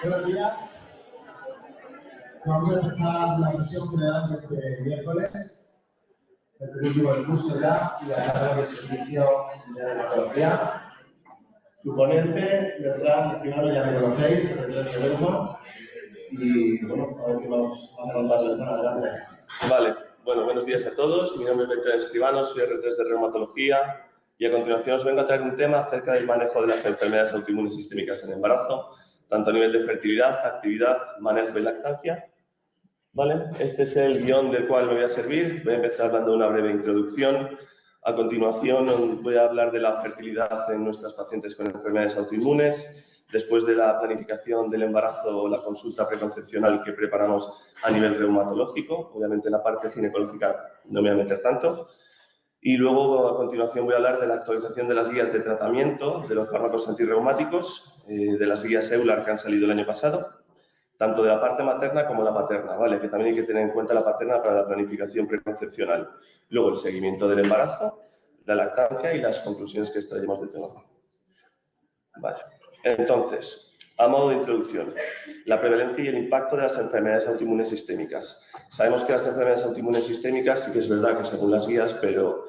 Buenos días. Vamos a empezar la sesión general de este miércoles, el penúltimo del curso ya, y la charla de servicio de dermatología. Su ponente, detrás, primero ya me conocéis, Andrés Roberto, y bueno, a ver qué vamos a contar de adelante. Vale, bueno, buenos días a todos. Mi nombre es Beltrán Escribano, soy R3 de reumatología y a continuación os vengo a traer un tema acerca del manejo de las enfermedades autoinmunes sistémicas en el embarazo, tanto a nivel de fertilidad, actividad, manejo y lactancia. Vale, este es el guión del cual me voy a servir. Voy a empezar hablando de una breve introducción. A continuación voy a hablar de la fertilidad en nuestras pacientes con enfermedades autoinmunes. Después de la planificación del embarazo o la consulta preconcepcional que preparamos a nivel reumatológico. Obviamente en la parte ginecológica no me voy a meter tanto. Y luego a continuación voy a hablar de la actualización de las guías de tratamiento de los fármacos antirreumáticos, de las guías EULAR que han salido el año pasado, tanto de la parte materna como la paterna, ¿vale? Que también hay que tener en cuenta la paterna para la planificación preconcepcional. Luego el seguimiento del embarazo, la lactancia y las conclusiones que extraemos del tema. Vale. Entonces, a modo de introducción, la prevalencia y el impacto de las enfermedades autoinmunes sistémicas. Sabemos que las enfermedades autoinmunes sistémicas sí que es verdad que según las guías, pero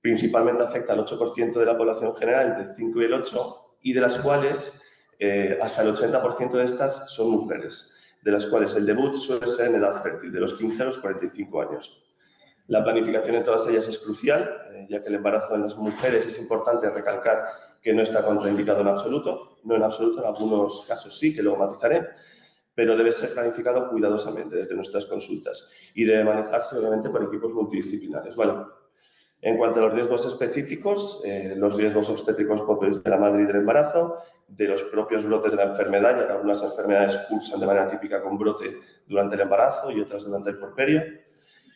principalmente afecta al 8% de la población general, entre el 5 y el 8, y de las cuales hasta el 80% de estas son mujeres, de las cuales el debut suele ser en edad fértil, de los 15 a los 45 años. La planificación en todas ellas es crucial, ya que el embarazo en las mujeres es importante recalcar que no está contraindicado en absoluto, no en absoluto, en algunos casos sí, que luego matizaré, pero debe ser planificado cuidadosamente desde nuestras consultas y debe manejarse obviamente por equipos multidisciplinares. ¿Vale? En cuanto a los riesgos específicos, los riesgos obstétricos propios de la madre y del embarazo, de los propios brotes de la enfermedad, ya que algunas enfermedades cursan de manera típica con brote durante el embarazo y otras durante el puerperio,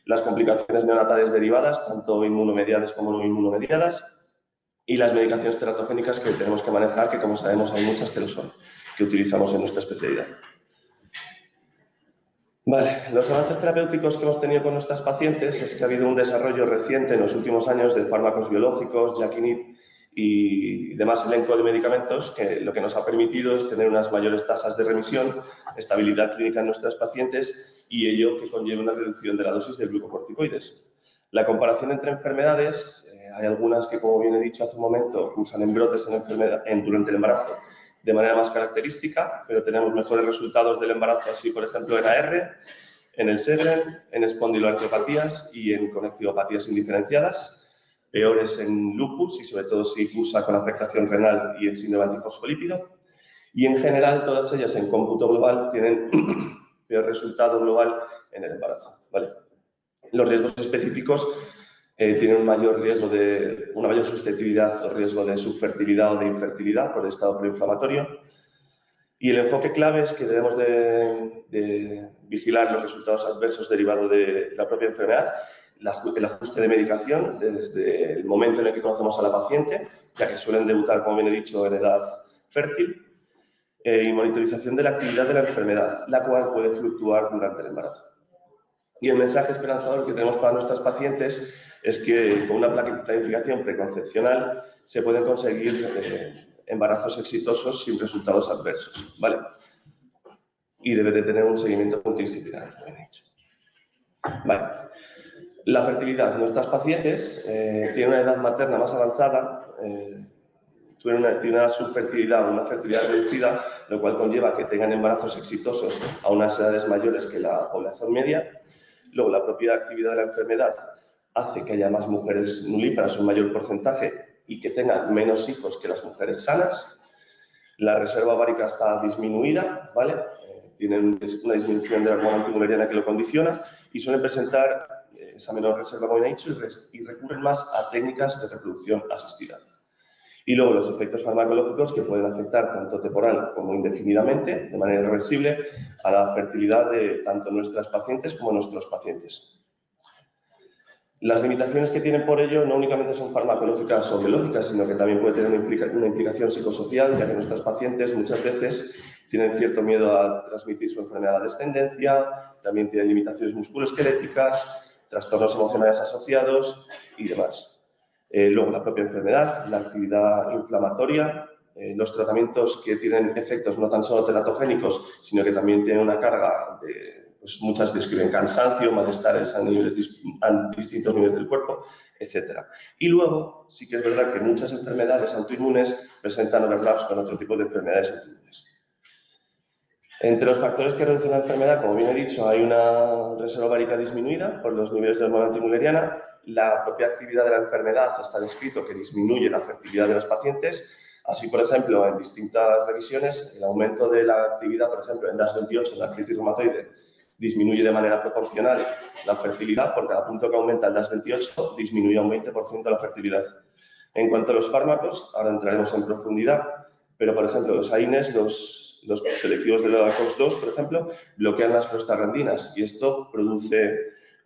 las complicaciones neonatales derivadas, tanto inmunomediadas como no inmunomediadas, y las medicaciones teratogénicas que tenemos que manejar, que como sabemos hay muchas que lo son, que utilizamos en nuestra especialidad. Vale, los avances terapéuticos que hemos tenido con nuestras pacientes es que ha habido un desarrollo reciente en los últimos años de fármacos biológicos, JAK-inhib y demás elenco de medicamentos que lo que nos ha permitido es tener unas mayores tasas de remisión, estabilidad clínica en nuestras pacientes y ello que conlleva una reducción de la dosis de glucocorticoides. La comparación entre enfermedades, hay algunas que, como bien he dicho hace un momento, cursan en brotes durante el embarazo de manera más característica, pero tenemos mejores resultados del embarazo, así por ejemplo en AR, en el Sjögren, en espondiloartropatías y en conectivopatías indiferenciadas, peores en lupus y sobre todo si cursa con afectación renal y en síndrome antifosfolípido, y en general todas ellas en cómputo global tienen peor resultado global en el embarazo. ¿Vale? Los riesgos específicos tienen una mayor susceptibilidad o riesgo de subfertilidad o de infertilidad por el estado preinflamatorio. Y el enfoque clave es que debemos de vigilar los resultados adversos derivados de la propia enfermedad, el ajuste de medicación desde el momento en el que conocemos a la paciente, ya que suelen debutar, como bien he dicho, en edad fértil, y monitorización de la actividad de la enfermedad, la cual puede fluctuar durante el embarazo. Y el mensaje esperanzador que tenemos para nuestras pacientes es que con una planificación preconcepcional se pueden conseguir embarazos exitosos sin resultados adversos, ¿vale? Y debe de tener un seguimiento multidisciplinario, como he dicho. Vale. La fertilidad. Nuestras pacientes tienen una edad materna más avanzada, tienen una subfertilidad o una fertilidad reducida, lo cual conlleva que tengan embarazos exitosos a unas edades mayores que la población media. Luego, la propia actividad de la enfermedad hace que haya más mujeres nulíparas, un mayor porcentaje, y que tengan menos hijos que las mujeres sanas. La reserva ovárica está disminuida, ¿vale? Tienen una disminución de la hormona antimuleriana que lo condiciona y suelen presentar esa menor reserva, como he dicho, y recurren más a técnicas de reproducción asistida. Y luego los efectos farmacológicos que pueden afectar tanto temporal como indefinidamente, de manera irreversible, a la fertilidad de tanto nuestras pacientes como nuestros pacientes. Las limitaciones que tienen por ello no únicamente son farmacológicas o biológicas, sino que también puede tener una implicación psicosocial, ya que nuestras pacientes muchas veces tienen cierto miedo a transmitir su enfermedad a la descendencia, también tienen limitaciones musculoesqueléticas, trastornos emocionales asociados y demás. Luego la propia enfermedad, la actividad inflamatoria, los tratamientos que tienen efectos no tan solo teratogénicos, sino que también tienen una carga de, pues muchas describen cansancio, malestares a distintos niveles del cuerpo, etc. Y luego, sí que es verdad que muchas enfermedades autoinmunes presentan overlaps con otro tipo de enfermedades autoinmunes. Entre los factores que reducen la enfermedad, como bien he dicho, hay una reserva ovárica disminuida por los niveles de hormona antimuleriana. La propia actividad de la enfermedad está descrito que disminuye la fertilidad de los pacientes. Así, por ejemplo, en distintas revisiones, el aumento de la actividad, por ejemplo, en DAS28, en la artritis reumatoide, disminuye de manera proporcional la fertilidad. Por cada punto que aumenta el DAS28, disminuye un 20% la fertilidad. En cuanto a los fármacos, ahora entraremos en profundidad, pero, por ejemplo, los AINES, los selectivos de la COX-2, por ejemplo, bloquean las prostaglandinas y esto produce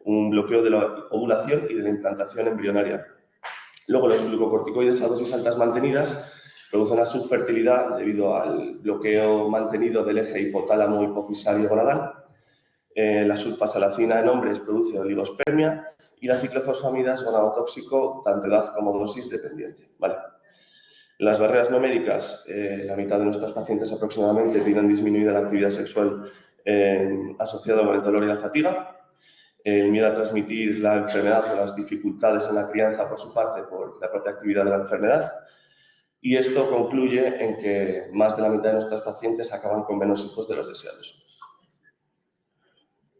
un bloqueo de la ovulación y de la implantación embrionaria. Luego, los glucocorticoides a dosis altas mantenidas producen una subfertilidad debido al bloqueo mantenido del eje hipotálamo hipofisario gonadal. La sulfasalacina en hombres produce oligospermia y la ciclofosfamida es gonadotóxico, tanto edad como dosis dependiente. Vale. Las barreras no médicas, la mitad de nuestros pacientes aproximadamente tienen disminuida la actividad sexual asociada con el dolor y la fatiga. El miedo a transmitir la enfermedad o las dificultades en la crianza por su parte por la propia actividad de la enfermedad. Y esto concluye en que más de la mitad de nuestros pacientes acaban con menos hijos de los deseados.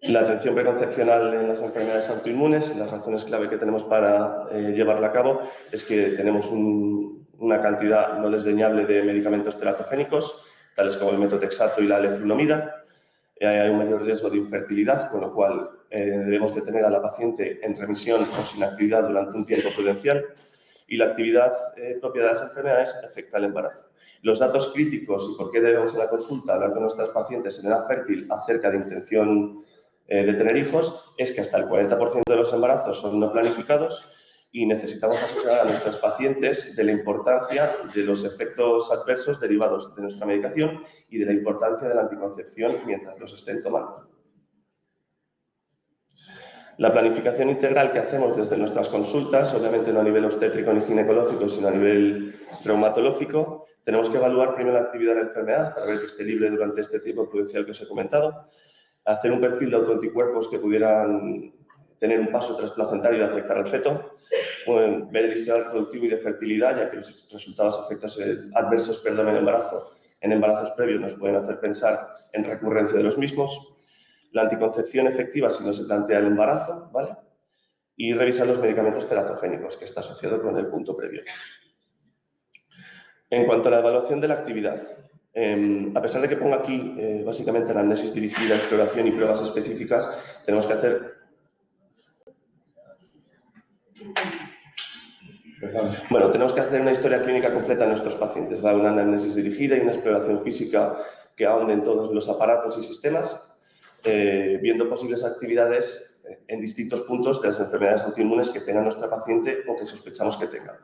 La atención preconcepcional en las enfermedades autoinmunes, las razones clave que tenemos para llevarla a cabo es que tenemos una cantidad no desdeñable de medicamentos teratogénicos, tales como el metotrexato y la leflunomida. Hay un mayor riesgo de infertilidad, con lo cual debemos de tener a la paciente en remisión o sin actividad durante un tiempo prudencial. Y la actividad propia de las enfermedades afecta al embarazo. Los datos críticos y por qué debemos en la consulta hablar con nuestras pacientes en edad fértil acerca de intención de tener hijos es que hasta el 40% de los embarazos son no planificados y necesitamos asesorar a nuestros pacientes de la importancia de los efectos adversos derivados de nuestra medicación y de la importancia de la anticoncepción mientras los estén tomando. La planificación integral que hacemos desde nuestras consultas, obviamente no a nivel obstétrico ni ginecológico, sino a nivel reumatológico, tenemos que evaluar primero la actividad de la enfermedad para ver que esté libre durante este tiempo prudencial que os he comentado, hacer un perfil de autoanticuerpos que pudieran tener un paso transplacentario y afectar al feto, ver el historial productivo y de fertilidad, ya que los resultados adversos en embarazos previos nos pueden hacer pensar en recurrencia de los mismos, la anticoncepción efectiva si no se plantea el embarazo, ¿vale? Y revisar los medicamentos teratogénicos, que está asociado con el punto previo. En cuanto a la evaluación de la actividad, a pesar de que pongo aquí básicamente anamnesis dirigida, exploración y pruebas específicas, tenemos que hacer... Bueno, tenemos que hacer una historia clínica completa de nuestros pacientes, ¿vale? Una anamnesis dirigida y una exploración física que ahonde en todos los aparatos y sistemas, viendo posibles actividades en distintos puntos de las enfermedades autoinmunes que tenga nuestra paciente o que sospechamos que tenga.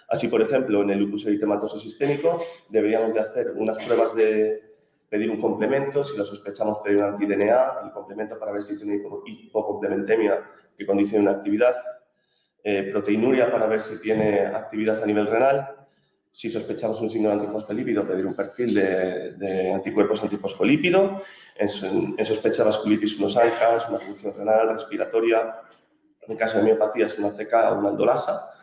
Así, por ejemplo, en el lupus eritematoso sistémico deberíamos de hacer unas pruebas de pedir un complemento, si lo sospechamos pedir un anti-DNA, el complemento para ver si tiene hipocomplementemia que condicione una actividad, proteinuria para ver si tiene actividad a nivel renal, si sospechamos un signo de antifosfolípido, pedir un perfil de anticuerpos antifosfolípido, en sospecha de vasculitis unos ANCAS, una función renal, respiratoria, en caso de miopatías una CK o una aldolasa,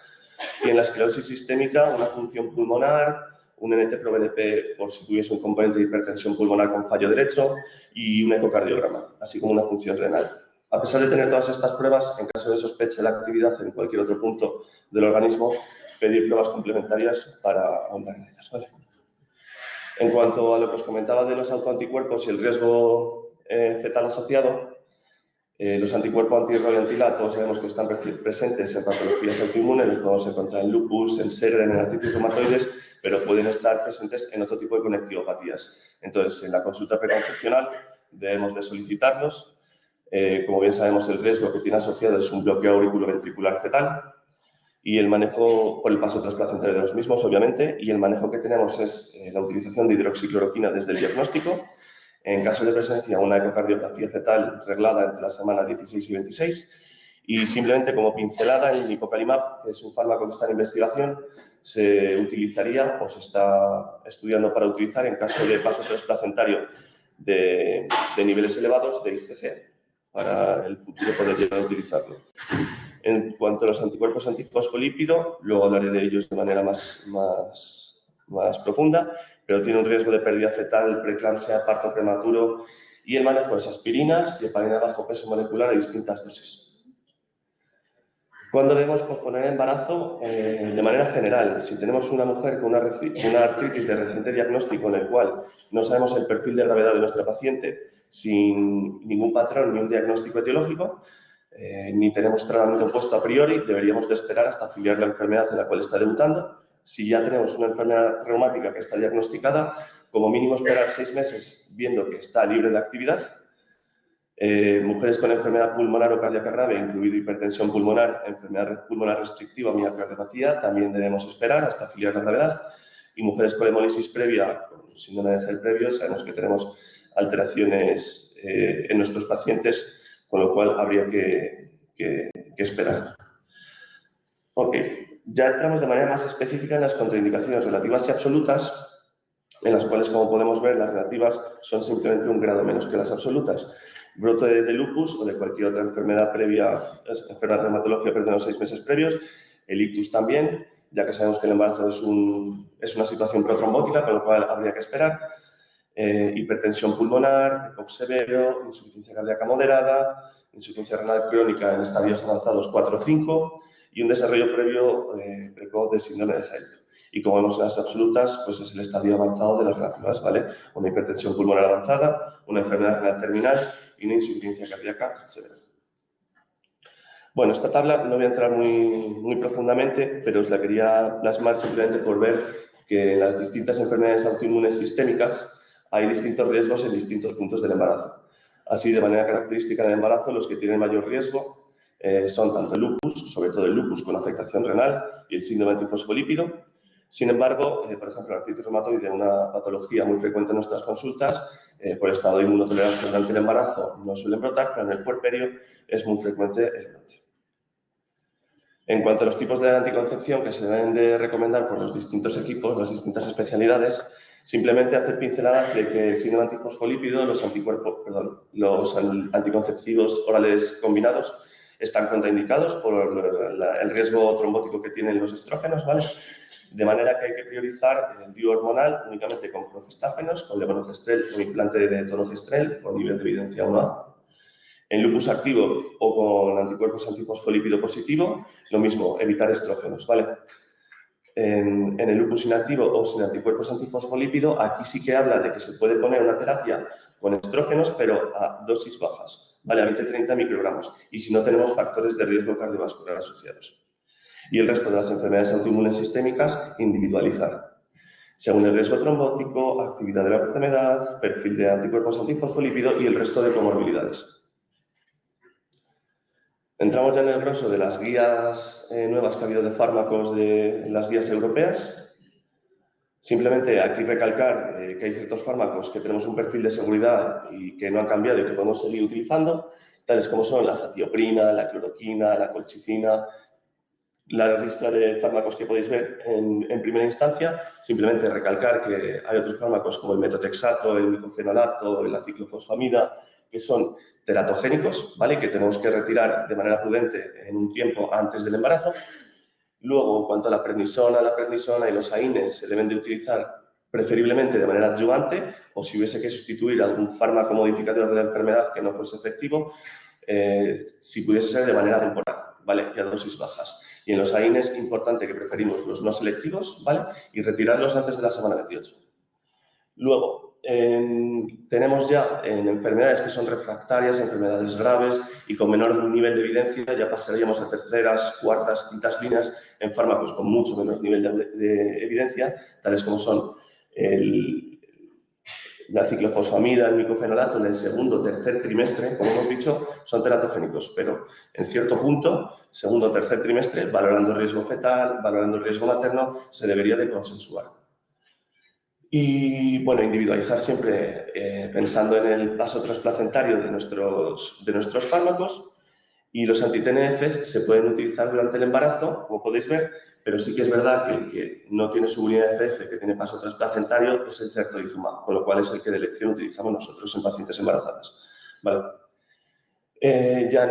y en la esclerosis sistémica una función pulmonar, un NT-proBNP por si tuviese un componente de hipertensión pulmonar con fallo derecho y un ecocardiograma, así como una función renal. A pesar de tener todas estas pruebas, en caso de sospecha de la actividad en cualquier otro punto del organismo, pedir pruebas complementarias para ahondar en ellas, ¿vale? En cuanto a lo que os comentaba de los autoanticuerpos y el riesgo fetal asociado, los anticuerpos anti-ROI todos sabemos que están presentes en patologías autoinmunes, los podemos encontrar en lupus, en Sjögren, en artritis reumatoides, pero pueden estar presentes en otro tipo de conectivopatías. Entonces, en la consulta preconcepcional debemos de solicitarlos. Como bien sabemos, el riesgo que tiene asociado es un bloqueo auriculoventricular fetal y el manejo por el paso transplacentario de los mismos, obviamente, y el manejo que tenemos es la utilización de hidroxicloroquina desde el diagnóstico. En caso de presencia, una ecocardiografía fetal reglada entre la semana 16 y 26 Y simplemente como pincelada, el nipocalimab, que es un fármaco que está en investigación, se utilizaría o se está estudiando para utilizar en caso de paso transplacentario de niveles elevados de IgG para el futuro poder llegar a utilizarlo. En cuanto a los anticuerpos antifosfolípido, luego hablaré de ellos de manera más profunda, pero tiene un riesgo de pérdida fetal, preeclampsia, parto prematuro y el manejo es aspirinas y heparina de bajo peso molecular a distintas dosis. ¿Cuándo debemos posponer el embarazo? De manera general, si tenemos una mujer con una artritis de reciente diagnóstico en el cual no sabemos el perfil de gravedad de nuestra paciente, sin ningún patrón ni un diagnóstico etiológico, ni tenemos tratamiento puesto a priori, deberíamos de esperar hasta afiliar la enfermedad en la cual está debutando. Si ya tenemos una enfermedad reumática que está diagnosticada, como mínimo esperar 6 meses viendo que está libre de actividad. Mujeres con enfermedad pulmonar o cardíaca grave, incluido hipertensión pulmonar, enfermedad pulmonar restrictiva o miocardiopatía, también debemos esperar hasta afiliar la gravedad. Y mujeres con hemólisis previa, con síndrome de Gel previo, sabemos que tenemos alteraciones en nuestros pacientes, con lo cual habría que esperar. Ok, ya entramos de manera más específica en las contraindicaciones relativas y absolutas, en las cuales, como podemos ver, las relativas son simplemente un grado menos que las absolutas. Brote de lupus o de cualquier otra enfermedad previa, enfermedad reumatológica de los 6 meses previos, el ictus también, ya que sabemos que el embarazo es una situación protrombótica, con lo cual habría que esperar. Hipertensión pulmonar, EPOC severo, insuficiencia cardíaca moderada, insuficiencia renal crónica en estadios avanzados 4 o 5 y un desarrollo previo precoz de síndrome de Gel. Y como vemos en las absolutas, pues es el estadio avanzado de las relativas, ¿vale? Una hipertensión pulmonar avanzada, una enfermedad renal terminal y una insuficiencia cardíaca severa. Bueno, esta tabla no voy a entrar muy profundamente, pero os la quería plasmar simplemente por ver que en las distintas enfermedades autoinmunes sistémicas hay distintos riesgos en distintos puntos del embarazo. Así, de manera característica del embarazo, los que tienen mayor riesgo son tanto el lupus, sobre todo el lupus con afectación renal y el síndrome antifosfolípido. Sin embargo, por ejemplo, la artritis reumatoide, una patología muy frecuente en nuestras consultas, por estado de inmunotolerancia durante el embarazo no suelen brotar, pero en el puerperio es muy frecuente el brote. En cuanto a los tipos de anticoncepción que se deben de recomendar por los distintos equipos, las distintas especialidades, simplemente hacer pinceladas de que el síndrome antifosfolípido, los anticonceptivos orales combinados están contraindicados por el riesgo trombótico que tienen los estrógenos, ¿vale? De manera que hay que priorizar el DIU hormonal únicamente con progestágenos, con levonorgestrel o implante de tonogestrel con nivel de evidencia 1A. En lupus activo o con anticuerpos antifosfolípido positivo, lo mismo, evitar estrógenos, ¿vale? En el lupus inactivo o sin anticuerpos antifosfolípido, aquí sí que habla de que se puede poner una terapia con estrógenos, pero a dosis bajas, ¿vale? A 20-30 microgramos. Y si no tenemos factores de riesgo cardiovascular asociados. Y el resto de las enfermedades autoinmunes sistémicas, individualizar. Según el riesgo trombótico, actividad de la enfermedad, perfil de anticuerpos antifosfolípido y el resto de comorbilidades. Entramos ya en el grosso de las guías nuevas que ha habido de fármacos de las guías europeas. Simplemente aquí recalcar que hay ciertos fármacos que tenemos un perfil de seguridad y que no han cambiado y que podemos seguir utilizando, tales como son la zatioprina, la cloroquina, la colchicina, la lista de fármacos que podéis ver en primera instancia. Simplemente recalcar que hay otros fármacos como el metotrexato, el micofenolato, la ciclofosfamida, que son teratogénicos, ¿vale? Que tenemos que retirar de manera prudente en un tiempo antes del embarazo. Luego, en cuanto a la prednisona y los AINES, se deben de utilizar preferiblemente de manera adyuvante o si hubiese que sustituir algún fármaco modificador de la enfermedad que no fuese efectivo, si pudiese ser de manera temporal, ¿vale? Y a dosis bajas. Y en los AINES, importante que preferimos los no selectivos, ¿vale? Y retirarlos antes de la semana 28. Luego, tenemos ya en enfermedades que son refractarias, enfermedades graves y con menor nivel de evidencia, ya pasaríamos a terceras, cuartas, quintas líneas en fármacos con mucho menor nivel de evidencia, tales como son la ciclofosfamida, el micofenolato en el segundo o tercer trimestre, como hemos dicho, son teratogénicos, pero en cierto punto, segundo o tercer trimestre, valorando el riesgo fetal, valorando el riesgo materno, se debería de consensuar. Y, bueno, individualizar siempre pensando en el paso transplacentario de nuestros fármacos Y los anti-TNFs se pueden utilizar durante el embarazo, como podéis ver, pero sí que es verdad que el que no tiene subunidad FF, que tiene paso transplacentario, es el certolizumab, con lo cual es el que de elección utilizamos nosotros en pacientes embarazadas. ¿Vale? Ya en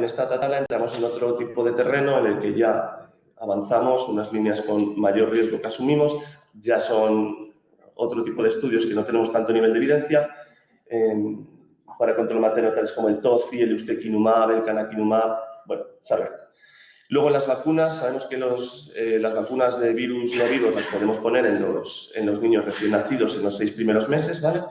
esta tabla entramos en otro tipo de terreno en el que ya avanzamos, unas líneas con mayor riesgo que asumimos, ya son otro tipo de estudios que no tenemos tanto nivel de evidencia, para control materno tales como el TOFI, el ustekinumab, el canakinumab, bueno, saber. Luego las vacunas, sabemos que las vacunas de virus no vivos las podemos poner en los niños recién nacidos en los 6 primeros meses, ¿vale?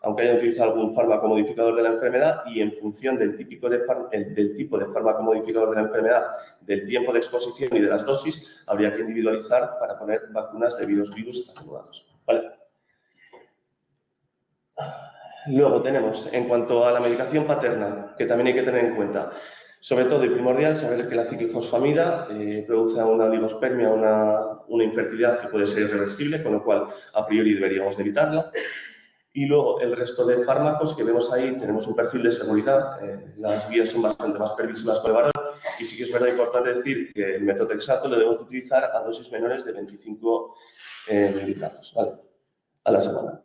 Aunque hayan utilizado algún fármaco modificador de la enfermedad y en función del tipo de fármaco modificador de la enfermedad, del tiempo de exposición y de las dosis, habría que individualizar para poner vacunas de virus vivos atenuados, ¿vale? Luego tenemos, en cuanto a la medicación paterna, que también hay que tener en cuenta, sobre todo y primordial, saber que la ciclofosfamida produce una oligospermia, una infertilidad que puede ser irreversible, con lo cual a priori deberíamos de evitarla. Y luego el resto de fármacos que vemos ahí, tenemos un perfil de seguridad, las guías son bastante más permisivas con el varón y sí que es verdad importante decir que el metotrexato lo debemos utilizar a dosis menores de 25 miligramos, ¿vale? A la semana.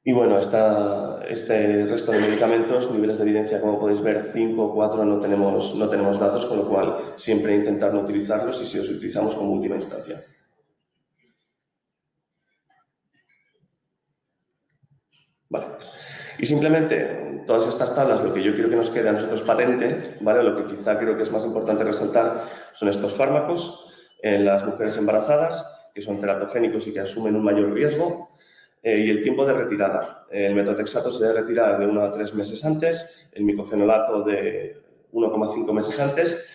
Y bueno, este resto de medicamentos, niveles de evidencia, como podéis ver, 5 o 4 no tenemos datos, con lo cual siempre intentar no utilizarlos y si los utilizamos como última instancia. Vale. Y simplemente, todas estas tablas, lo que yo quiero que nos quede a nosotros patente, ¿vale? Lo que quizá creo que es más importante resaltar son estos fármacos en las mujeres embarazadas, que son teratogénicos y que asumen un mayor riesgo, y el tiempo de retirada. El metotrexato se debe retirar de 1 a 3 meses antes, el micofenolato de 1,5 meses antes.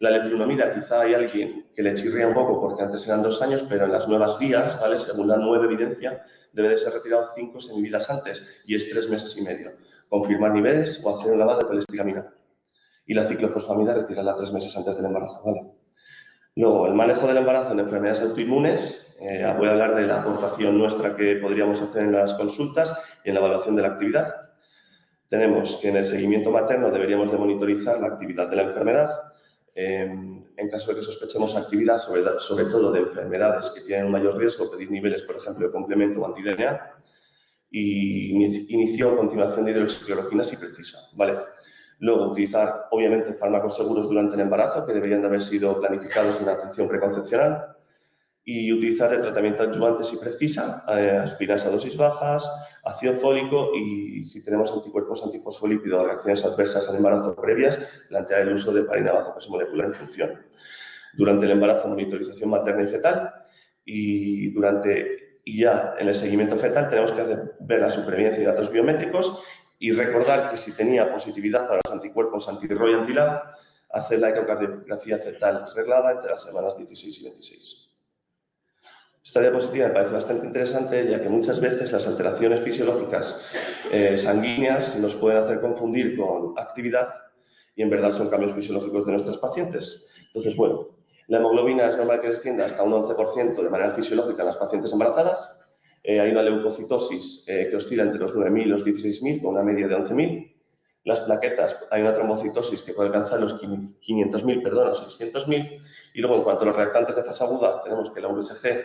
La leflunomida, quizá hay alguien que le chirría un poco porque antes eran 2 años, pero en las nuevas guías, ¿vale? Según la nueva evidencia, debe de ser retirado 5 seminidas antes y es 3 meses y medio. Confirmar niveles o hacer un lavado de colestiramina. Y la ciclofosfamida retirarla 3 meses antes del embarazo, ¿vale? Luego, el manejo del embarazo en enfermedades autoinmunes. Voy a hablar de la aportación nuestra que podríamos hacer en las consultas y en la evaluación de la actividad. Tenemos que en el seguimiento materno deberíamos de monitorizar la actividad de la enfermedad. En caso de que sospechemos actividad, sobre todo de enfermedades que tienen un mayor riesgo, pedir niveles, por ejemplo, de complemento o anti-DNA. Y inicio o continuación de hidroxicloroquina si precisa, ¿vale? Luego, utilizar, obviamente, fármacos seguros durante el embarazo, que deberían de haber sido planificados en la atención preconcepcional. Y utilizar el tratamiento adyuvante si precisa, aspirinas a dosis bajas, ácido fólico y si tenemos anticuerpos antifosfolípidos o reacciones adversas al embarazo previas, plantear el uso de heparina bajo peso molecular en función. Durante el embarazo, monitorización materna y fetal y ya en el seguimiento fetal tenemos que ver la supervivencia y datos biométricos y recordar que si tenía positividad para los anticuerpos anti-ROY y anti-LA, hacer la ecocardiografía fetal reglada entre las semanas 16 y 26. Esta diapositiva me parece bastante interesante, ya que muchas veces las alteraciones fisiológicas sanguíneas nos pueden hacer confundir con actividad y en verdad son cambios fisiológicos de nuestros pacientes. Entonces, bueno, la hemoglobina es normal que descienda hasta un 11% de manera fisiológica en las pacientes embarazadas. Hay una leucocitosis que oscila entre los 9.000 y los 16.000, con una media de 11.000. Las plaquetas, hay una trombocitosis que puede alcanzar los 500.000, perdón, los 600.000. Y luego, en cuanto a los reactantes de fase aguda, tenemos que la VSG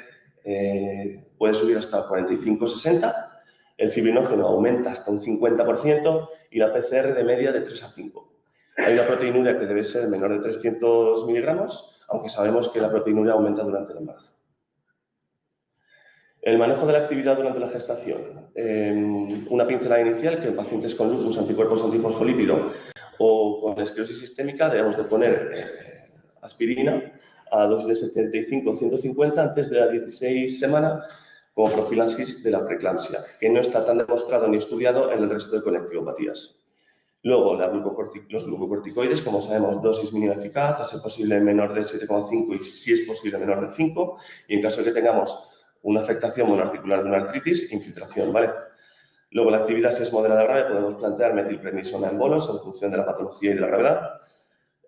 puede subir hasta 45-60, el fibrinógeno aumenta hasta un 50% y la PCR de media de 3 a 5. Hay una proteinuria que debe ser menor de 300 miligramos, aunque sabemos que la proteinuria aumenta durante el embarazo. El manejo de la actividad durante la gestación. Una pincelada inicial que en pacientes con lupus, anticuerpos antifosfolípido o con esclerosis sistémica debemos de poner aspirina a dosis de 75-150 antes de la 16 semana como profilaxis de la preeclampsia, que no está tan demostrado ni estudiado en el resto de conectivopatías. Luego, los glucocorticoides, como sabemos, dosis mínima eficaz, a ser posible menor de 7,5 y si es posible menor de 5, y en caso de que tengamos una afectación monoarticular de una artritis, infiltración, ¿vale? Luego, la actividad, si es moderada o grave, podemos plantear metilprednisona en bolos en función de la patología y de la gravedad,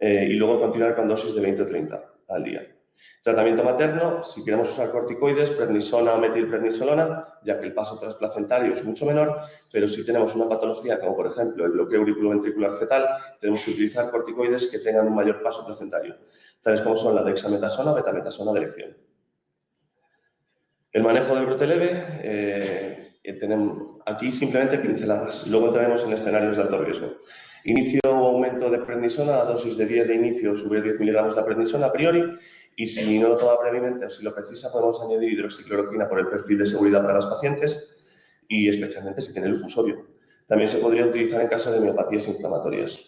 y luego continuar con dosis de 20 o 30 al día. Tratamiento materno, si queremos usar corticoides, prednisona o metilprednisolona, ya que el paso transplacentario es mucho menor, pero si tenemos una patología como por ejemplo el bloqueo auriculoventricular fetal, tenemos que utilizar corticoides que tengan un mayor paso placentario, tales como son la dexametasona o betametasona de elección. El manejo del brote leve, tenemos aquí simplemente pinceladas, luego entraremos en escenarios de alto riesgo. Inicio o aumento de prednisona, a dosis de 10 de inicio, subir 10 miligramos de prednisona a priori, y si no lo toma previamente o si lo precisa, podemos añadir hidroxicloroquina por el perfil de seguridad para los pacientes y especialmente si tiene lupus, obvio. También se podría utilizar en caso de miopatías inflamatorias.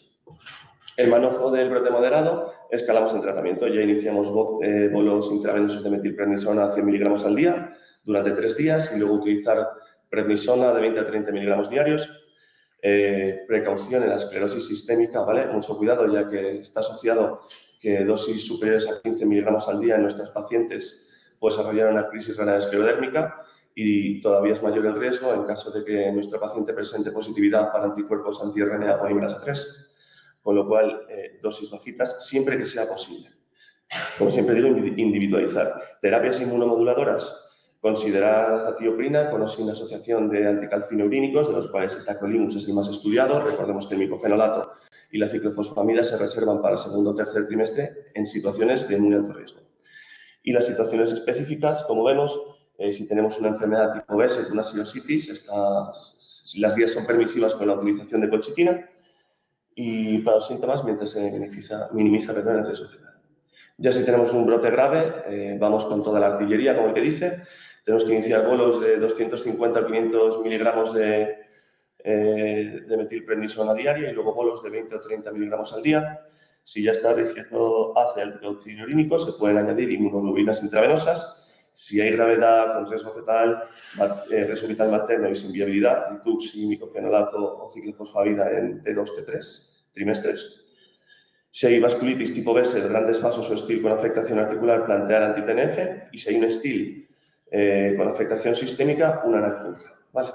El manejo del brote moderado, escalamos en tratamiento. Ya iniciamos bolos intravenosos de metilprednisona a 100 miligramos al día durante 3 días y luego utilizar prednisona de 20 a 30 miligramos diarios. Precaución en la esclerosis sistémica, ¿vale? Mucho cuidado, ya que está asociado que dosis superiores a 15 miligramos al día en nuestros pacientes puede desarrollar una crisis renal esclerodérmica y todavía es mayor el riesgo en caso de que nuestro paciente presente positividad para anticuerpos anti-RNA polimerasa 3, con lo cual dosis bajitas siempre que sea posible. Como siempre digo, individualizar. Terapias inmunomoduladoras. Considerar azatioprina con o sin asociación de anticalcineurínicos, de los cuales el tacrolimus es el más estudiado. Recordemos que el micofenolato y la ciclofosfamida se reservan para el segundo o tercer trimestre en situaciones de muy alto riesgo. Y las situaciones específicas, como vemos, si tenemos una enfermedad tipo B, una sinusitis, las vías son permisivas con la utilización de colchicina y para los síntomas mientras se minimiza el riesgo fetal. Ya si tenemos un brote grave, vamos con toda la artillería, como el que dice. Tenemos que iniciar bolos de 250 a 500 miligramos de metilprednisona diaria y luego bolos de 20 o 30 miligramos al día. Si ya está diciendo ácido se pueden añadir inmunoglobulinas intravenosas. Si hay gravedad con riesgo fetal, riesgo vital materno y sin viabilidad, rituxi, micofenolato o ciclofosfamida en T2, T3 trimestres. Si hay vasculitis tipo B, de grandes vasos o STIL con afectación articular, plantear anti-TNF. Y si hay un STIL con afectación sistémica, una NAC, ¿vale?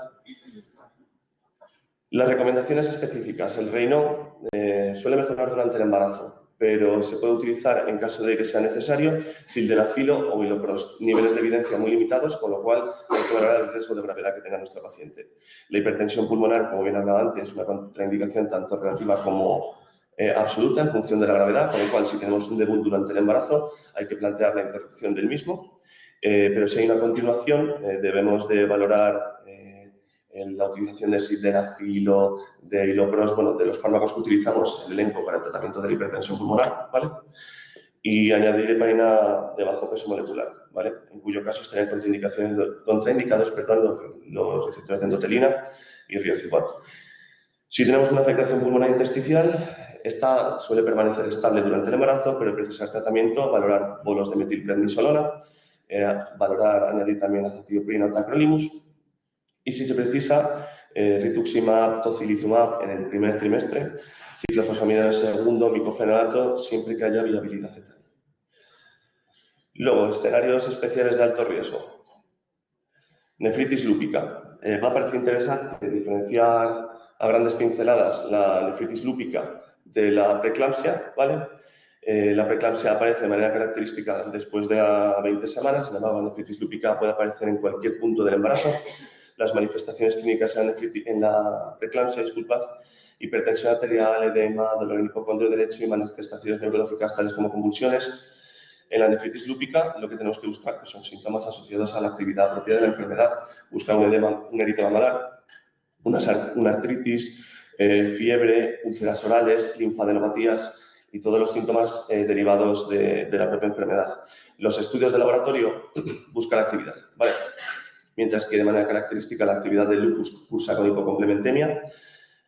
Las recomendaciones específicas. El Raynaud suele mejorar durante el embarazo, pero se puede utilizar en caso de que sea necesario sildenafilo o biloprost. Niveles de evidencia muy limitados, con lo cual hay que valorar el riesgo de gravedad que tenga nuestro paciente. La hipertensión pulmonar, como bien hablaba antes, es una contraindicación tanto relativa como absoluta en función de la gravedad, con lo cual si tenemos un debut durante el embarazo hay que plantear la interrupción del mismo, pero si hay una continuación debemos de valorar la utilización de sildenafilo, de biloprost, bueno, de los fármacos que utilizamos en el elenco para el tratamiento de la hipertensión pulmonar, ¿vale? Y añadir heparina de bajo peso molecular, ¿vale? En cuyo caso estarían contraindicados los receptores de endotelina y riociguato. Si tenemos una afectación pulmonar intersticial, esta suele permanecer estable durante el embarazo, pero precisar tratamiento, valorar bolos de metilprednisolona, añadir también azatioprina o tacrolimus, y si se precisa, rituximab, tocilizumab en el primer trimestre, ciclofosfamida en el segundo, micofenolato, siempre que haya viabilidad fetal. Luego, escenarios especiales de alto riesgo. Nefritis lúpica. Va a parecer interesante diferenciar a grandes pinceladas la nefritis lúpica de la preeclampsia, ¿vale? La preeclampsia aparece de manera característica después de 20 semanas, sin embargo, la nefritis lúpica puede aparecer en cualquier punto del embarazo. Las manifestaciones clínicas en la preeclampsia, hipertensión arterial, edema, dolor en hipocondrio derecho y manifestaciones neurológicas tales como convulsiones. En la nefritis lúpica lo que tenemos que buscar pues, son síntomas asociados a la actividad propia de la enfermedad. Buscar un eritema malar, una artritis, fiebre, úlceras orales, linfadenopatías y todos los síntomas derivados de la propia enfermedad. Los estudios de laboratorio buscan actividad, ¿vale? Mientras que de manera característica la actividad del lupus cursa con hipocomplementemia,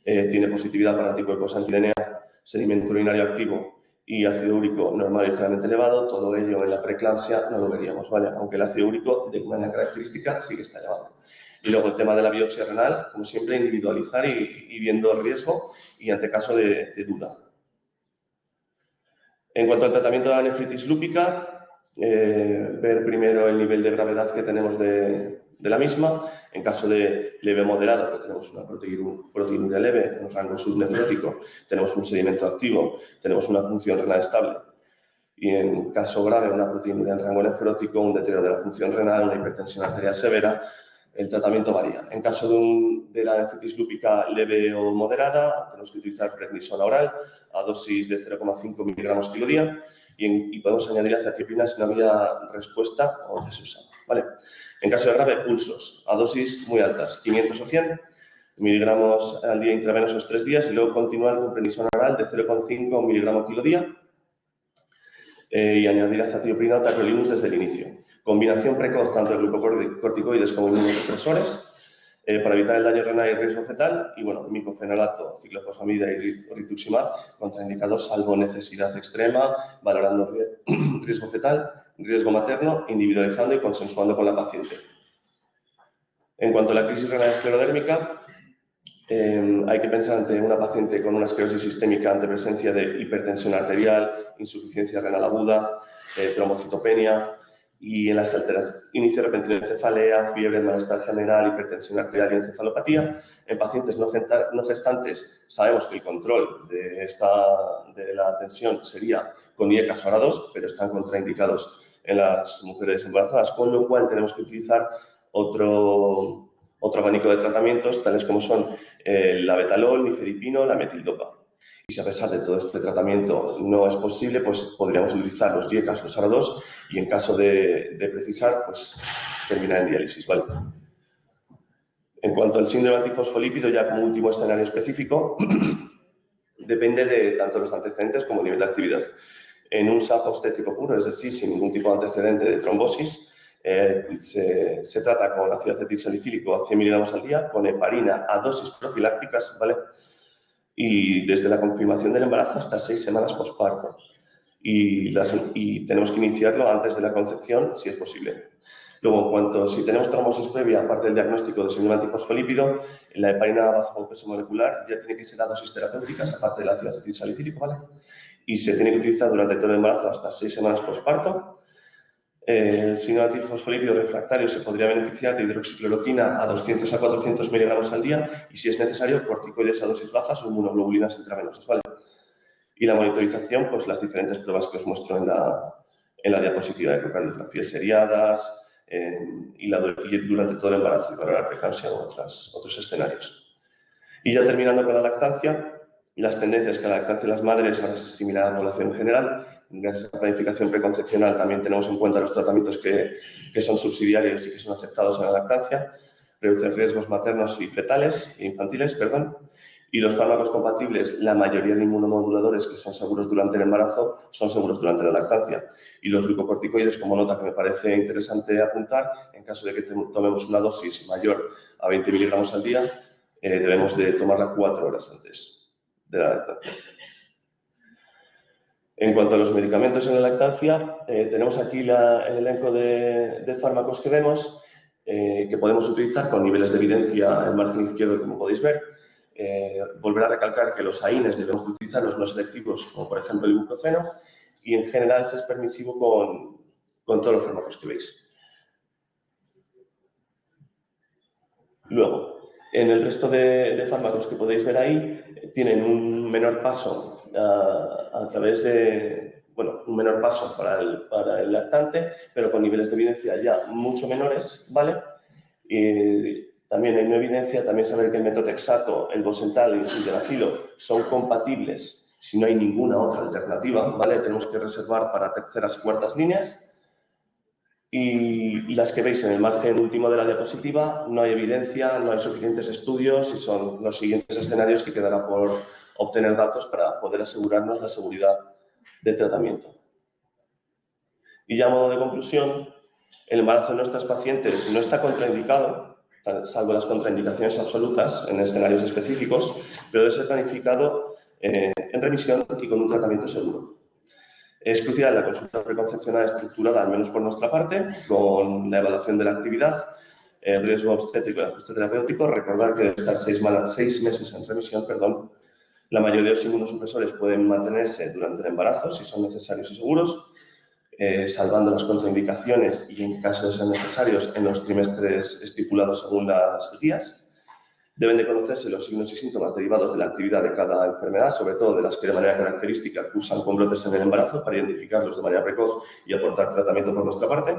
tiene positividad para anticuerpos anti-DNA, sedimento urinario activo y ácido úrico normal y ligeramente elevado, todo ello en la preeclampsia no lo veríamos, ¿vale? Aunque el ácido úrico de manera característica sí que está elevado. Y luego el tema de la biopsia renal, como siempre, individualizar y viendo el riesgo y ante caso de duda. En cuanto al tratamiento de la nefritis lúpica, ver primero el nivel de gravedad que tenemos de la misma. En caso de leve moderado, que tenemos una proteinuria leve, un rango subnefrótico, tenemos un sedimento activo, tenemos una función renal estable. y en caso grave una proteinuria en rango nefrótico, un deterioro de la función renal, una hipertensión arterial severa. El tratamiento varía. En caso de la nefritis lúpica leve o moderada, tenemos que utilizar prednisona oral a dosis de 0,5 miligramos kilo día y podemos añadir azathioprina si no había respuesta o ya se usaba. ¿Vale? En caso de grave, pulsos a dosis muy altas, 500 o 100 miligramos al día intravenosos 3 días y luego continuar con prednisona oral de 0,5 miligramos kilo día y añadir azathioprina o tacrolimus desde el inicio. Combinación precoz tanto de glucocorticoides como inmunosupresores para evitar el daño renal y riesgo fetal. Y bueno, micofenolato, ciclofosfamida y rituximab contraindicados salvo necesidad extrema, valorando riesgo fetal, riesgo materno, individualizando y consensuando con la paciente. En cuanto a la crisis renal esclerodérmica, hay que pensar ante una paciente con una esclerosis sistémica ante presencia de hipertensión arterial, insuficiencia renal aguda, trombocitopenia y en las alteraciones, inicio repentino de cefalea, fiebre, malestar general, hipertensión arterial y encefalopatía. En pacientes no gestantes sabemos que el control de la tensión sería con IECAS hora 2, pero están contraindicados en las mujeres embarazadas, con lo cual tenemos que utilizar otro abanico de tratamientos, tales como son la betalol, nifedipino, la metildopa. Y si a pesar de todo este tratamiento no es posible, pues podríamos utilizar los IECAS, los ARA2, y en caso de precisar, pues terminar en diálisis, ¿vale? En cuanto al síndrome antifosfolípido, ya como último escenario específico, depende de tanto los antecedentes como el nivel de actividad. En un SAP obstétrico puro, es decir, sin ningún tipo de antecedente de trombosis, se trata con ácido acetilsalicílico a 100 miligramos al día, con heparina a dosis profilácticas, ¿vale? Y desde la confirmación del embarazo hasta 6 semanas posparto. Y tenemos que iniciarlo antes de la concepción, si es posible. Luego, en cuanto si tenemos trombosis previa, aparte del diagnóstico de síndrome antifosfolípido, la heparina bajo peso molecular ya tiene que ser a dosis terapéuticas, aparte del ácido acetilsalicílico, ¿vale? Y se tiene que utilizar durante todo el embarazo hasta 6 semanas posparto. El síndrome antifosfolípido refractario se podría beneficiar de hidroxicloroquina a 200 a 400 miligramos al día y, si es necesario, corticoides a dosis bajas o inmunoglobulinas intravenosas, ¿vale? Y la monitorización, pues las diferentes pruebas que os muestro en la diapositiva de ecocardiografías seriadas y durante todo el embarazo y para la preeclampsia o otros escenarios. Y ya terminando con la lactancia, las tendencias que la lactancia de las madres ahora es similar a la población en general. Gracias a la planificación preconcepcional también tenemos en cuenta los tratamientos que son subsidiarios y que son aceptados en la lactancia, reducen riesgos maternos y fetales, infantiles, perdón, y los fármacos compatibles, la mayoría de inmunomoduladores que son seguros durante el embarazo, son seguros durante la lactancia. Y los glucocorticoides, como nota que me parece interesante apuntar, en caso de que tomemos una dosis mayor a 20 miligramos al día, debemos de tomarla 4 horas antes de la lactancia. En cuanto a los medicamentos en la lactancia, tenemos aquí el elenco de fármacos que vemos, que podemos utilizar con niveles de evidencia en el margen izquierdo, como podéis ver. Volver a recalcar que los AINES debemos utilizar los no selectivos, como por ejemplo el ibuprofeno, y en general se es permisivo con todos los fármacos que veis. Luego, en el resto de fármacos que podéis ver ahí, tienen un menor paso a través de, bueno, un menor paso para el lactante, pero con niveles de evidencia ya mucho menores, ¿vale? Y también hay una evidencia, también saber que el metotrexato, el bosental y el sildenafilo son compatibles si no hay ninguna otra alternativa, ¿vale? Tenemos que reservar para terceras y cuartas líneas. Y las que veis en el margen último de la diapositiva, no hay evidencia, no hay suficientes estudios y son los siguientes escenarios que quedará por obtener datos para poder asegurarnos la seguridad del tratamiento. Y ya a modo de conclusión, el embarazo en nuestras pacientes no está contraindicado, salvo las contraindicaciones absolutas en escenarios específicos, pero debe ser planificado en remisión y con un tratamiento seguro. Es crucial la consulta preconcepcional estructurada, al menos por nuestra parte, con la evaluación de la actividad, el riesgo obstétrico y el ajuste terapéutico. Recordar que debe estar 6 meses en remisión, perdón. La mayoría de los inmunosupresores pueden mantenerse durante el embarazo, si son necesarios y seguros, salvando las contraindicaciones y, en caso de ser necesarios, en los trimestres estipulados según las guías. Deben de conocerse los signos y síntomas derivados de la actividad de cada enfermedad, sobre todo de las que de manera característica cursan con brotes en el embarazo, para identificarlos de manera precoz y aportar tratamiento por nuestra parte.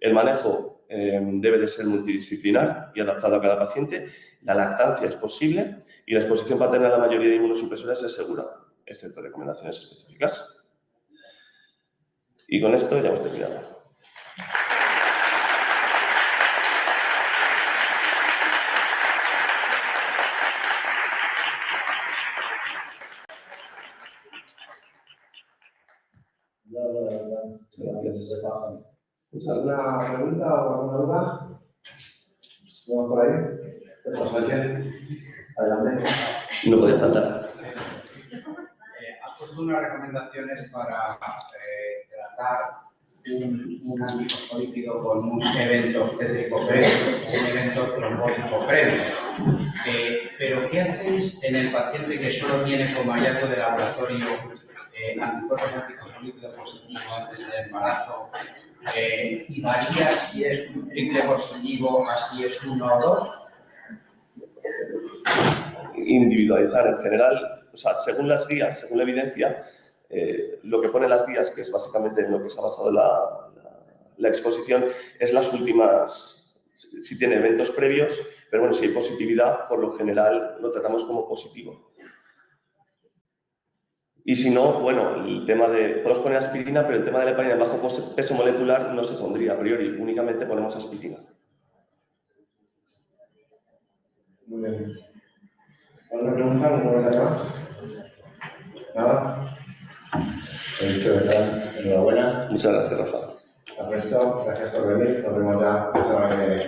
El manejo debe de ser multidisciplinar y adaptado a cada paciente. La lactancia es posible y la exposición paterna a la mayoría de inmunosupresores es segura, excepto recomendaciones específicas. Y con esto ya hemos terminado. Muchas gracias. ¿Alguna pregunta o alguna duda? ¿Vamos por ahí? Adelante. No puede faltar. Has puesto unas recomendaciones para tratar un antifosfolípido con un evento obstétrico previo, un evento trombótico previo. Pero ¿qué hacéis en el paciente que solo tiene como hallazgo de laboratorio anticuerpos antifosfolípido positivo antes del embarazo? ¿Y varía si es un triple positivo, así es 1 o 2? Individualizar en general, o sea, según las guías, según la evidencia, lo que ponen las guías, que es básicamente en lo que se ha basado la exposición, es las últimas, si tiene eventos previos, pero bueno, si hay positividad, por lo general lo tratamos como positivo. Y si no, bueno, el tema de, podemos poner aspirina, pero el tema de la heparina en bajo peso molecular no se pondría a priori, únicamente ponemos aspirina. Muy bien. ¿Alguna pregunta? ¿Alguna comentario más? ¿Nada? Enhorabuena. Muchas gracias, Rafa. Al resto, gracias por venir. Nos vemos ya la semana que viene.